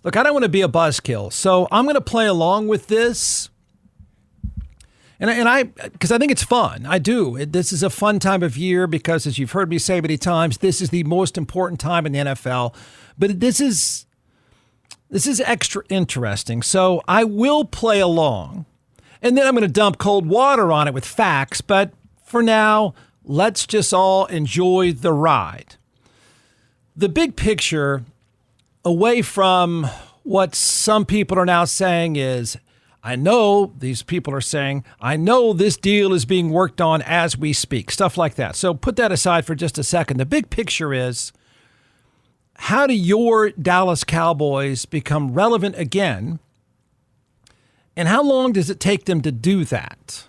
Look, I don't want to be a buzzkill, so I'm going to play along with this. Because I think it's fun. I do. This is a fun time of year because, as you've heard me say many times, this is the most important time in the NFL. But this is extra interesting. So I will play along, and then I'm going to dump cold water on it with facts. But for now, let's just all enjoy the ride. The big picture, away from what some people are now saying is, I know these people are saying, I know this deal is being worked on as we speak, stuff like that. So put that aside for just a second. The big picture is, how do your Dallas Cowboys become relevant again? And how long does it take them to do that?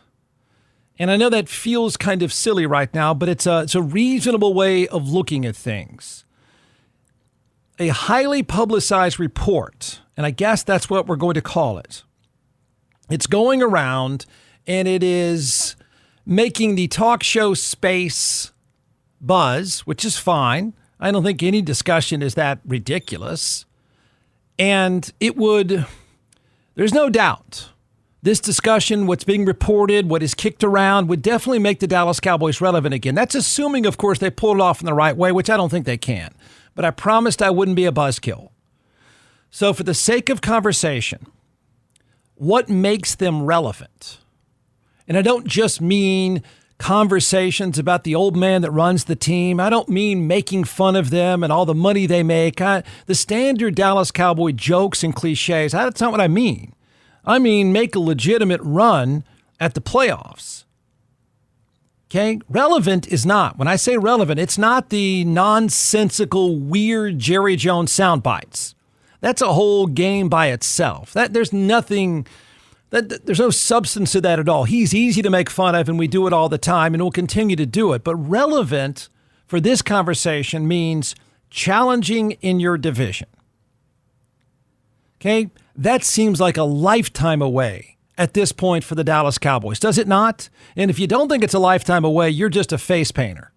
And I know that feels kind of silly right now, but it's a reasonable way of looking at things. A highly publicized report, and I guess that's what we're going to call it. It's going around, and it is making the talk show space buzz, which is fine. I don't think any discussion is that ridiculous. And there's no doubt, this discussion, what's being reported, what is kicked around, would definitely make the Dallas Cowboys relevant again. That's assuming, of course, they pull it off in the right way, which I don't think they can. But I promised I wouldn't be a buzzkill. So for the sake of conversation, what makes them relevant? And I don't just mean conversations about the old man that runs the team. I don't mean making fun of them and all the money they make. The standard Dallas Cowboy jokes and cliches, that's not what I mean. I mean make a legitimate run at the playoffs. Okay? Relevant is not. When I say relevant, it's not the nonsensical, weird Jerry Jones sound bites. That's a whole game by itself. There's no substance to that at all. He's easy to make fun of, and we do it all the time, and we'll continue to do it. But relevant for this conversation means challenging in your division. Okay? That seems like a lifetime away at this point for the Dallas Cowboys, does it not? And if you don't think it's a lifetime away, you're just a face painter.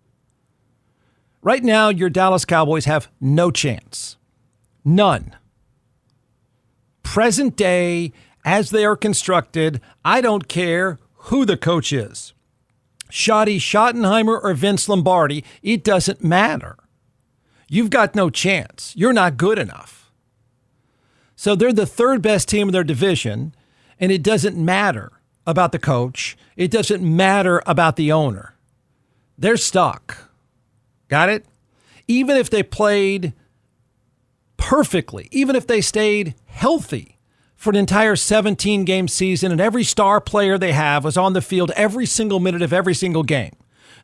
Right now, your Dallas Cowboys have no chance. None. Present day, as they are constructed, I don't care who the coach is. Shoddy Schottenheimer or Vince Lombardi, it doesn't matter. You've got no chance. You're not good enough. So they're the third best team in their division, and it doesn't matter about the coach. It doesn't matter about the owner. They're stuck. Got it? Even if they played perfectly, even if they stayed healthy for an entire 17-game season and every star player they have was on the field every single minute of every single game.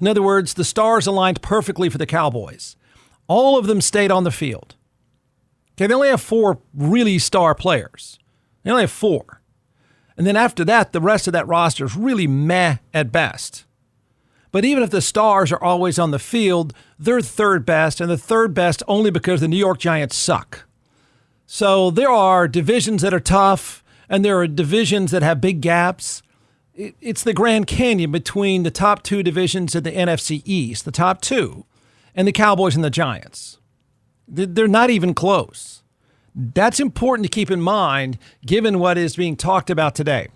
In other words, the stars aligned perfectly for the Cowboys. All of them stayed on the field. Okay, they only have 4 really star players. They only have 4. And then after that, the rest of that roster is really meh at best. But even if the stars are always on the field, they're third best, and the third best only because the New York Giants suck. So there are divisions that are tough, and there are divisions that have big gaps. It's the Grand Canyon between the top 2 divisions in the NFC East, the top 2, and the Cowboys and the Giants. They're not even close. That's important to keep in mind, given what is being talked about today.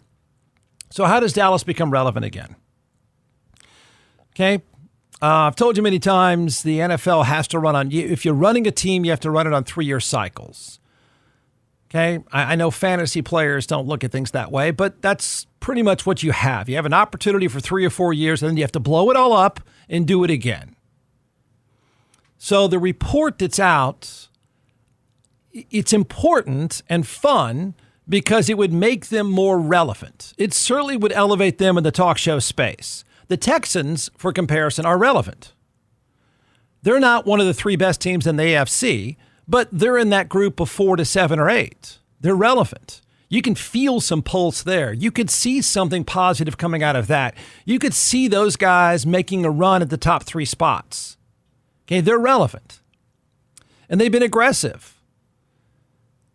So how does Dallas become relevant again? Okay, I've told you many times the NFL has to run on, if you're running a team, you have to run it on 3-year cycles. Okay, I know fantasy players don't look at things that way, but that's pretty much what you have. You have an opportunity for 3 or 4 years, and then you have to blow it all up and do it again. So the report that's out, it's important and fun because it would make them more relevant. It certainly would elevate them in the talk show space. The Texans, for comparison, are relevant. They're not one of the 3 best teams in the AFC, but they're in that group of 4 to 7 or 8. They're relevant. You can feel some pulse there. You could see something positive coming out of that. You could see those guys making a run at the top 3 spots. Okay, they're relevant. And they've been aggressive.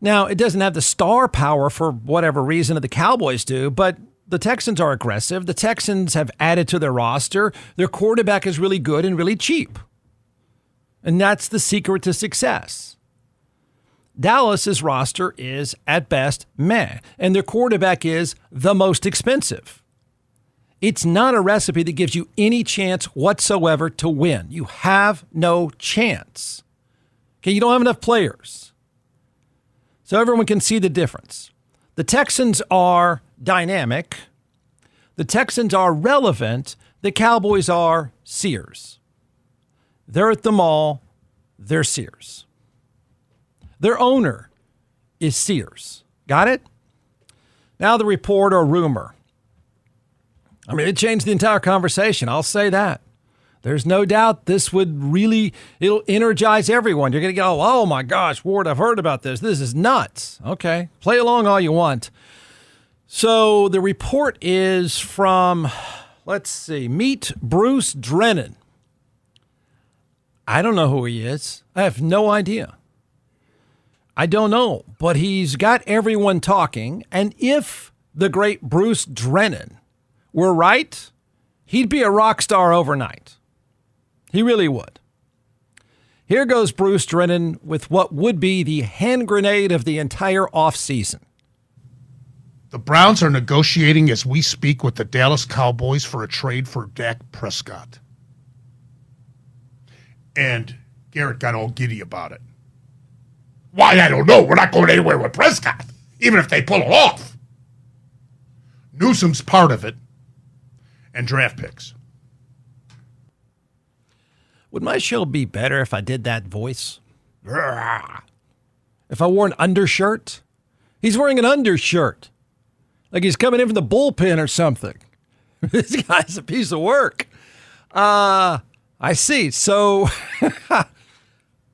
Now, it doesn't have the star power for whatever reason that the Cowboys do, but the Texans are aggressive. The Texans have added to their roster. Their quarterback is really good and really cheap. And that's the secret to success. Dallas's roster is at best meh, and their quarterback is the most expensive. It's not a recipe that gives you any chance whatsoever to win. You have no chance. Okay, you don't have enough players. So everyone can see the difference. The Texans are dynamic. The Texans are relevant. The Cowboys are Sears. They're at the mall. They're Sears. Their owner is Sears. Got it? Now the report or rumor. I mean, it changed the entire conversation. I'll say that. There's no doubt this would really, it'll energize everyone. You're going to go, oh my gosh, Ward, I've heard about this. This is nuts. Okay, play along all you want. So the report is from, let's see, meet Bruce Drennan. I don't know who he is. I have no idea. I don't know, but he's got everyone talking. And if the great Bruce Drennan were right, he'd be a rock star overnight. He really would. Here goes Bruce Drennan with what would be the hand grenade of the entire offseason. The Browns are negotiating as we speak with the Dallas Cowboys for a trade for Dak Prescott. And Garrett got all giddy about it. Why, I don't know. We're not going anywhere with Prescott, even if they pull it off. Newsom's part of it, and draft picks. Would my show be better if I did that voice? If I wore an undershirt? He's wearing an undershirt. Like he's coming in from the bullpen or something. This guy's a piece of work. I see. So,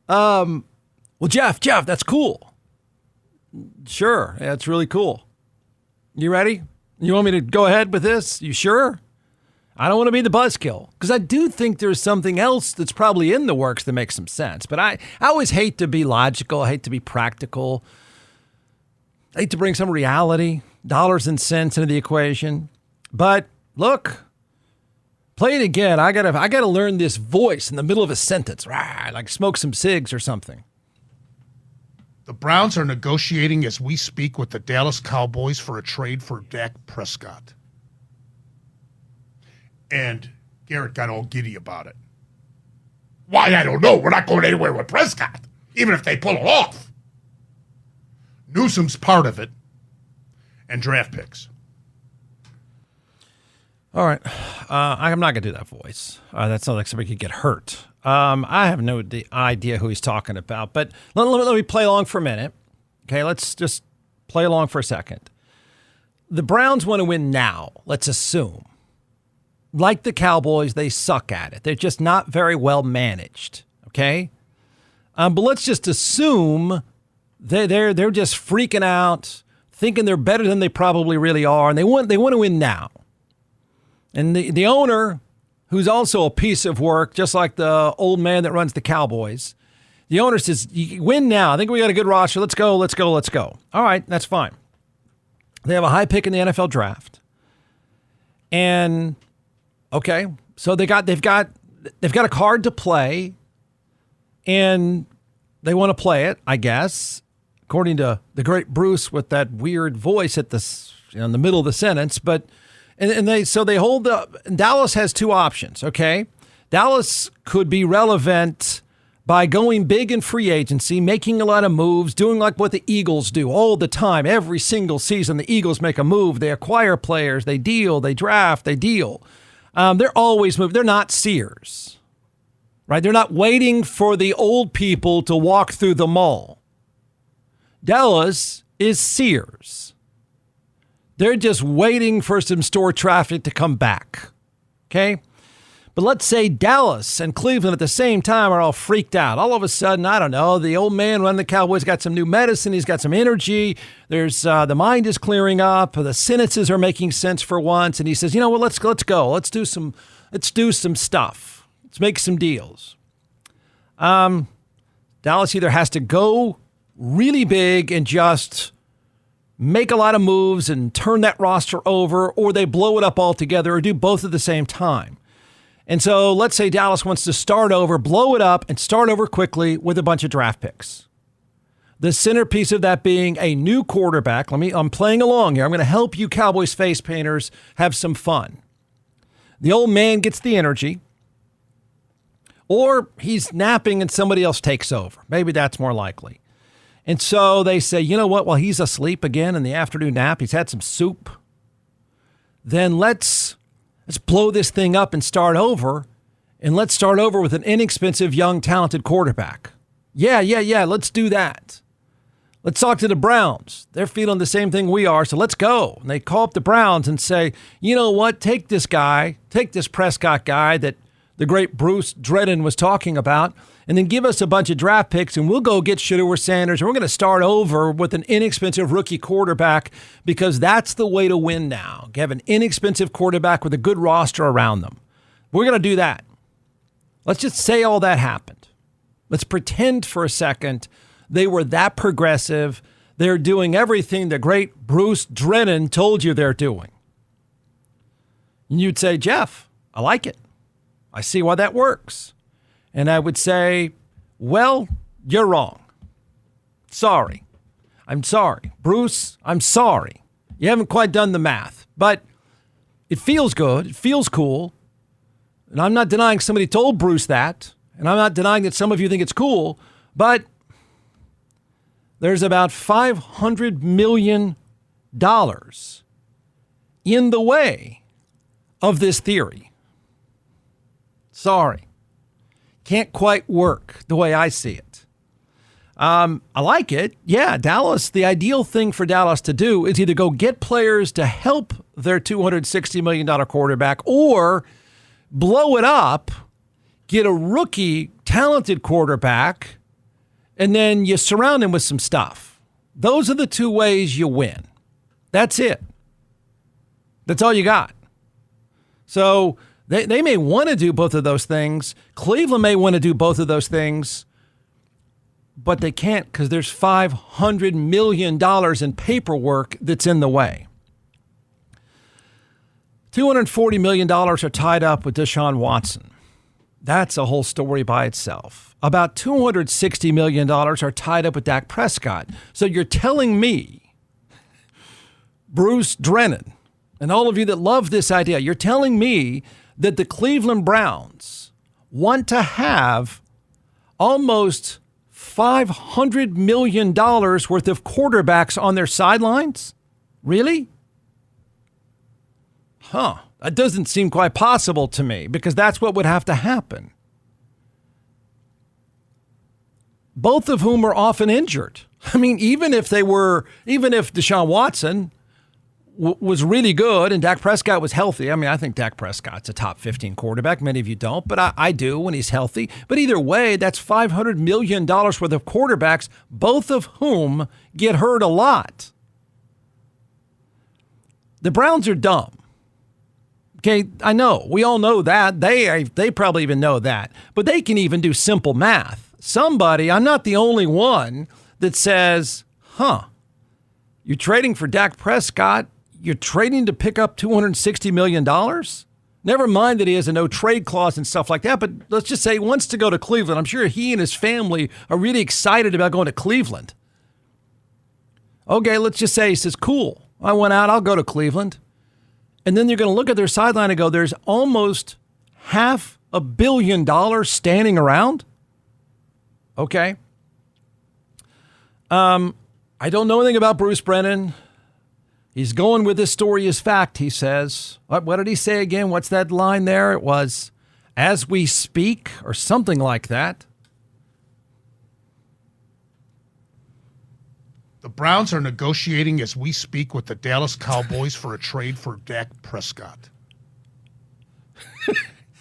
well, Jeff, that's cool. Sure. Yeah, it's really cool. You ready? You want me to go ahead with this? You sure? I don't want to be the buzzkill because I do think there's something else that's probably in the works that makes some sense. But I always hate to be logical. I hate to be practical. I hate to bring some reality, dollars and cents into the equation. But look, play it again. I gotta learn this voice in the middle of a sentence, like smoke some cigs or something. The Browns are negotiating as we speak with the Dallas Cowboys for a trade for Dak Prescott. And Garrett got all giddy about it. Why, I don't know. We're not going anywhere with Prescott, even if they pull it off. Newsom's part of it, and draft picks. All right. I'm not going to do that voice. That sounds like somebody could get hurt. I have no idea who he's talking about, but let me play along for a minute. Okay, let's just play along for a second. The Browns want to win now, let's assume. Like the Cowboys, they suck at it. They're just not very well managed, okay? But let's just assume they're just freaking out, thinking they're better than they probably really are, and they want to win now. And the owner, who's also a piece of work, just like the old man that runs the Cowboys, the owner says, you win now. I think we got a good roster. Let's go. All right, that's fine. They have a high pick in the NFL draft. And okay, so they've got a card to play, and they want to play it, I guess, according to the great Bruce with that weird voice at in the middle of the sentence. But they hold up. Dallas has two options. Okay, Dallas could be relevant by going big in free agency, making a lot of moves, doing like what the Eagles do all the time. Every single season, the Eagles make a move. They acquire players. They deal. They draft. They deal. They're always moving. They're not Sears, right? They're not waiting for the old people to walk through the mall. Dallas is Sears. They're just waiting for some store traffic to come back, okay? But let's say Dallas and Cleveland at the same time are all freaked out. All of a sudden, I don't know, the old man running the Cowboys got some new medicine. He's got some energy. There's the mind is clearing up. The sentences are making sense for once. And he says, you know what, let's go. Let's do some stuff. Let's make some deals. Dallas either has to go really big and just make a lot of moves and turn that roster over, or they blow it up altogether, or do both at the same time. And so let's say Dallas wants to start over, blow it up, and start over quickly with a bunch of draft picks. The centerpiece of that being a new quarterback. I'm playing along here. I'm going to help you Cowboys face painters have some fun. The old man gets the energy, or he's napping and somebody else takes over. Maybe that's more likely. And so they say, you know what? While he's asleep again in the afternoon nap, he's had some soup. Then let's blow this thing up and start over. And let's start over with an inexpensive, young, talented quarterback. Yeah, let's do that. Let's talk to the Browns. They're feeling the same thing we are, so let's go. And they call up the Browns and say, you know what? Take this Prescott guy that the great Bruce Drennan was talking about, and then give us a bunch of draft picks, and we'll go get Shedeur Sanders, and we're going to start over with an inexpensive rookie quarterback because that's the way to win now. Have an inexpensive quarterback with a good roster around them. We're going to do that. Let's just say all that happened. Let's pretend for a second they were that progressive. They're doing everything the great Bruce Drennan told you they're doing. And you'd say, Jeff, I like it. I see why that works. And I would say, well, you're wrong. Sorry. I'm sorry. Bruce, I'm sorry. You haven't quite done the math, but it feels good. It feels cool. And I'm not denying somebody told Bruce that. And I'm not denying that some of you think it's cool, but there's about $500 million in the way of this theory. Sorry. Can't quite work the way I see it. I like it. Yeah, Dallas, the ideal thing for Dallas to do is either go get players to help their $260 million quarterback or blow it up, get a rookie talented quarterback, and then you surround him with some stuff. Those are the two ways you win. That's it. That's all you got. So they may want to do both of those things. Cleveland may want to do both of those things, but they can't because there's $500 million in paperwork that's in the way. $240 million are tied up with Deshaun Watson. That's a whole story by itself. About $260 million are tied up with Dak Prescott. So you're telling me, Bruce Drennan, and all of you that love this idea, you're telling me that the Cleveland Browns want to have almost $500 million worth of quarterbacks on their sidelines? Really? That doesn't seem quite possible to me because that's what would have to happen. Both of whom are often injured. I mean, even if Deshaun Watson was really good and Dak Prescott was healthy. I mean, I think Dak Prescott's a top 15 quarterback. Many of you don't, but I do when he's healthy. But either way, that's $500 million worth of quarterbacks, both of whom get hurt a lot. The Browns are dumb. Okay, I know. We all know that. They probably even know that. But they can even do simple math. Somebody, I'm not the only one, that says, you're trading for Dak Prescott. You're trading to pick up $260 million? Never mind that he has a no-trade clause and stuff like that, but let's just say he wants to go to Cleveland. I'm sure he and his family are really excited about going to Cleveland. Okay, let's just say he says, cool, I went out, I'll go to Cleveland. And then you're going to look at their sideline and go, there's almost $500 million standing around? Okay. I don't know anything about Bruce Brennan. He's going with this story as fact, he says. What did he say again? What's that line there? It was, as we speak, or something like that. The Browns are negotiating as we speak with the Dallas Cowboys for a trade for Dak Prescott.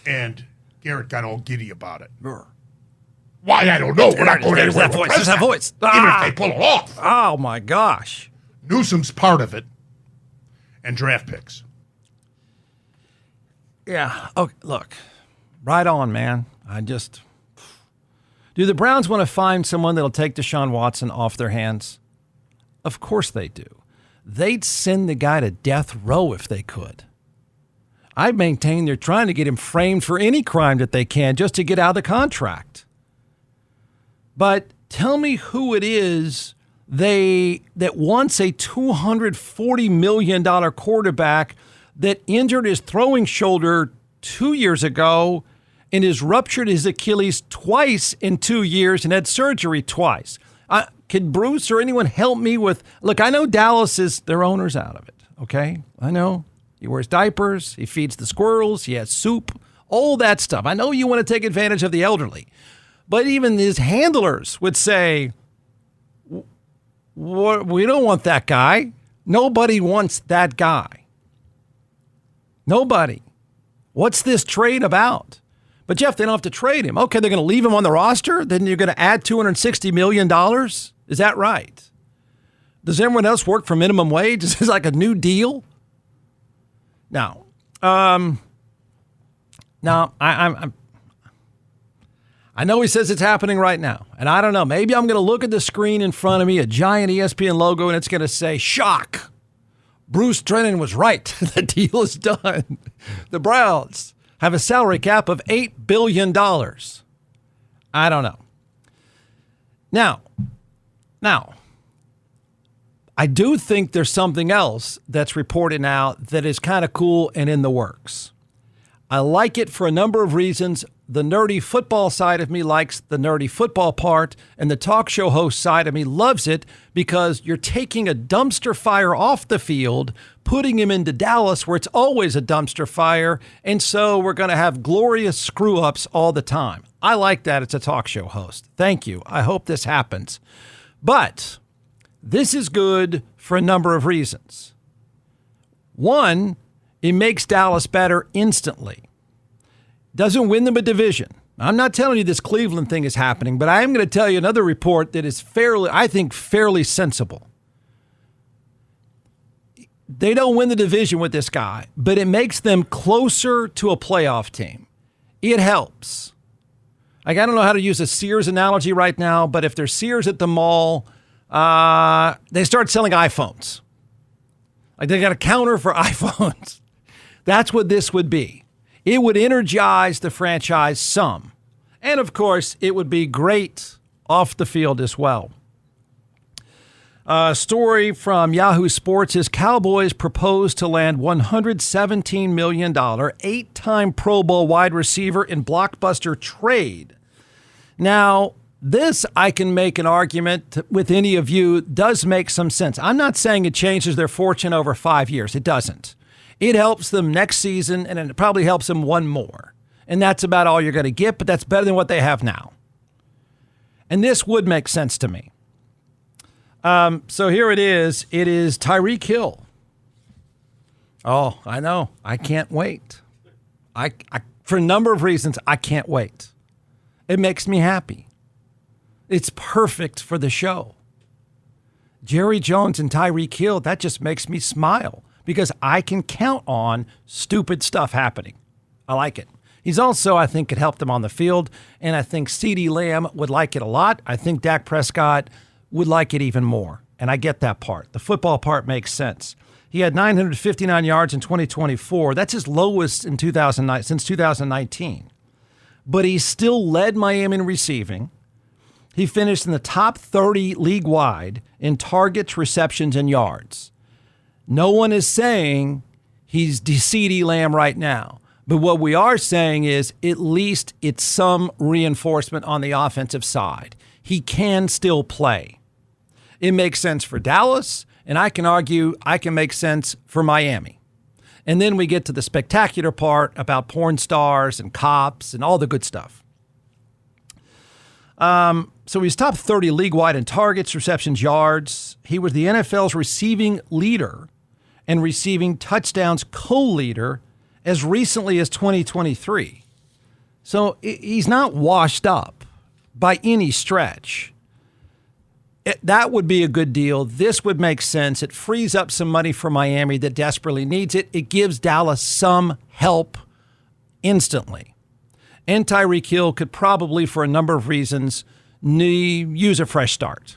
And Garrett got all giddy about it. Why, I don't know. We're not going anywhere with Prescott. There's that voice. Even if they pull it off. Oh, my gosh. Newsom's part of it. And draft picks. Yeah. Okay, look. Right on, man. Do the Browns want to find someone that'll take Deshaun Watson off their hands? Of course they do. They'd send the guy to death row if they could. I maintain they're trying to get him framed for any crime that they can just to get out of the contract. But Tell me who it is that wants a $240 million quarterback that injured his throwing shoulder 2 years ago and has ruptured his Achilles twice in 2 years and had surgery twice. Can Bruce or anyone help me with, look, I know Dallas is their owner's out of it, okay? I know. He wears diapers, he feeds the squirrels, he has soup, all that stuff. I know you want to take advantage of the elderly. But even his handlers would say, we don't want that guy. Nobody wants that guy. Nobody. What's this trade about? But, Jeff, they don't have to trade him. Okay, they're going to leave him on the roster? Then you're going to add $260 million? Is that right? Does everyone else work for minimum wage? Is this like a new deal? Now, I know he says it's happening right now, and I don't know. Maybe I'm going to look at the screen in front of me, a giant ESPN logo, and it's going to say, shock. Bruce Drennan was right. The deal is done. The Browns have a salary cap of $8 billion. I don't know. Now, I do think there's something else that's reported now that is kind of cool and in the works. I like it for a number of reasons. The nerdy football side of me likes the nerdy football part, and the talk show host side of me loves it because you're taking a dumpster fire off the field, putting him into Dallas where it's always a dumpster fire, and so we're going to have glorious screw-ups all the time. I like that it's a talk show host. Thank you. I hope this happens. But this is good for a number of reasons. One, it makes Dallas better instantly. Doesn't win them a division. I'm not telling you this Cleveland thing is happening, but I am going to tell you another report that is fairly sensible. They don't win the division with this guy, but it makes them closer to a playoff team. It helps. Like, I don't know how to use a Sears analogy right now, but if there's Sears at the mall, they start selling iPhones. Like, they got a counter for iPhones. That's what this would be. It would energize the franchise some. And, of course, it would be great off the field as well. A story from Yahoo Sports is Cowboys propose to land $117 million, 8-time Pro Bowl wide receiver in blockbuster trade. Now, this, I can make an argument with any of you, does make some sense. I'm not saying it changes their fortune over 5 years. It doesn't. It helps them next season, and it probably helps them one more. And that's about all you're going to get, but that's better than what they have now. And this would make sense to me. So here it is. It is Tyreek Hill. Oh, I know. I can't wait. I for a number of reasons, I can't wait. It makes me happy. It's perfect for the show. Jerry Jones and Tyreek Hill, that just makes me smile because I can count on stupid stuff happening. I like it. He's also, I think, could help them on the field, and I think CeeDee Lamb would like it a lot. I think Dak Prescott would like it even more, and I get that part. The football part makes sense. He had 959 yards in 2024. That's his lowest in since 2019. But he still led Miami in receiving. He finished in the top 30 league-wide in targets, receptions, and yards. No one is saying he's CeeDee Lamb right now. But what we are saying is at least it's some reinforcement on the offensive side. He can still play. It makes sense for Dallas, and I can argue I can make sense for Miami. And then we get to the spectacular part about porn stars and cops and all the good stuff. So he's top 30 league-wide in targets, receptions, yards. He was the NFL's receiving leader and receiving touchdowns co-leader as recently as 2023. So he's not washed up by any stretch. That would be a good deal. This would make sense. It frees up some money for Miami that desperately needs it. It gives Dallas some help instantly. And Tyreek Hill could probably, for a number of reasons, use a fresh start.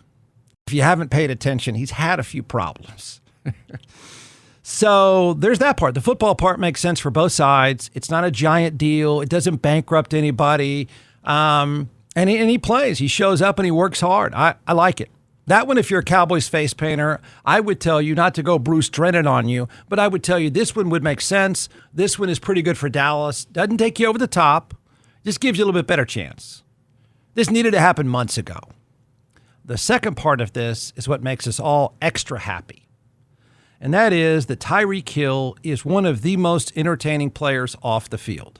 If you haven't paid attention, he's had a few problems. So there's that part. The football part makes sense for both sides. It's not a giant deal. It doesn't bankrupt anybody. And And he plays. He shows up and he works hard. I like it. That one, if you're a Cowboys face painter, I would tell you not to go Bruce Drennan on you, but I would tell you this one would make sense. This one is pretty good for Dallas. Doesn't take you over the top. Just gives you a little bit better chance. This needed to happen months ago. The second part of this is what makes us all extra happy. And that is that Tyreek Hill is one of the most entertaining players off the field.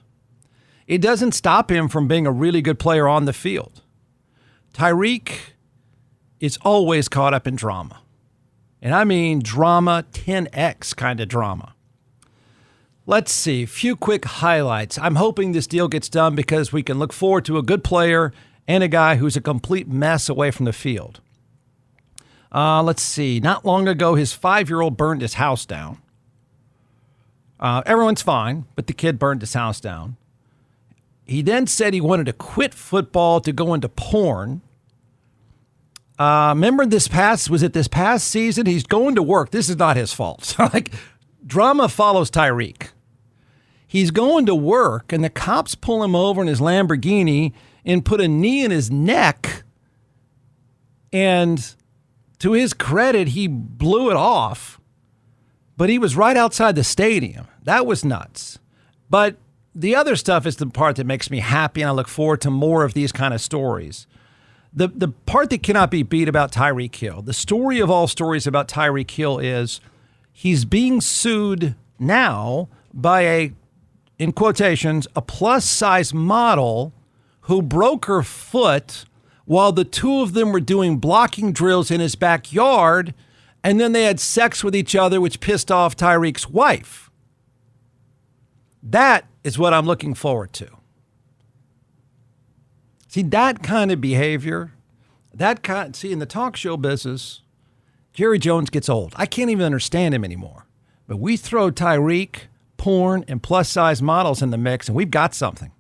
It doesn't stop him from being a really good player on the field. Tyreek is always caught up in drama. And I mean drama 10x kind of drama. Let's see, a few quick highlights. I'm hoping this deal gets done because we can look forward to a good player and a guy who's a complete mess away from the field. Let's see, not long ago, his 5-year-old burned his house down. Everyone's fine, but the kid burned his house down. He then said he wanted to quit football to go into porn. Remember this past season? He's going to work. This is not his fault. Like, drama follows Tyreek. He's going to work, and the cops pull him over in his Lamborghini and put a knee in his neck. And to his credit, he blew it off. But he was right outside the stadium. That was nuts. But the other stuff is the part that makes me happy, and I look forward to more of these kind of stories. The part that cannot be beat about Tyreek Hill, the story of all stories about Tyreek Hill is he's being sued now by in quotations, a plus-size model who broke her foot while the two of them were doing blocking drills in his backyard, and then they had sex with each other, which pissed off Tyreek's wife. That is what I'm looking forward to. See, that kind of behavior, in the talk show business, Jerry Jones gets old. I can't even understand him anymore. But we throw Tyreek, porn, and plus-size models in the mix, and we've got something.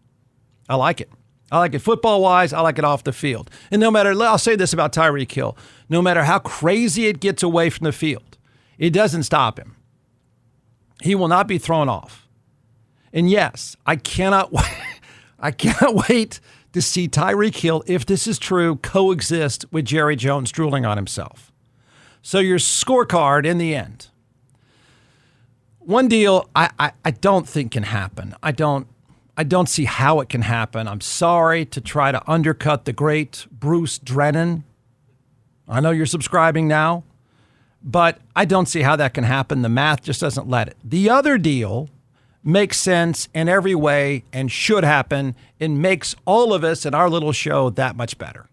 I like it. I like it football-wise. I like it off the field. And I'll say this about Tyreek Hill, no matter how crazy it gets away from the field, it doesn't stop him. He will not be thrown off. And yes, I cannot wait to see Tyreek Hill, if this is true, coexist with Jerry Jones drooling on himself. So your scorecard in the end. One deal I don't think can happen. I don't see how it can happen. I'm sorry to try to undercut the great Bruce Drennan. I know you're subscribing now, but I don't see how that can happen. The math just doesn't let it. The other deal makes sense in every way and should happen and makes all of us in our little show that much better.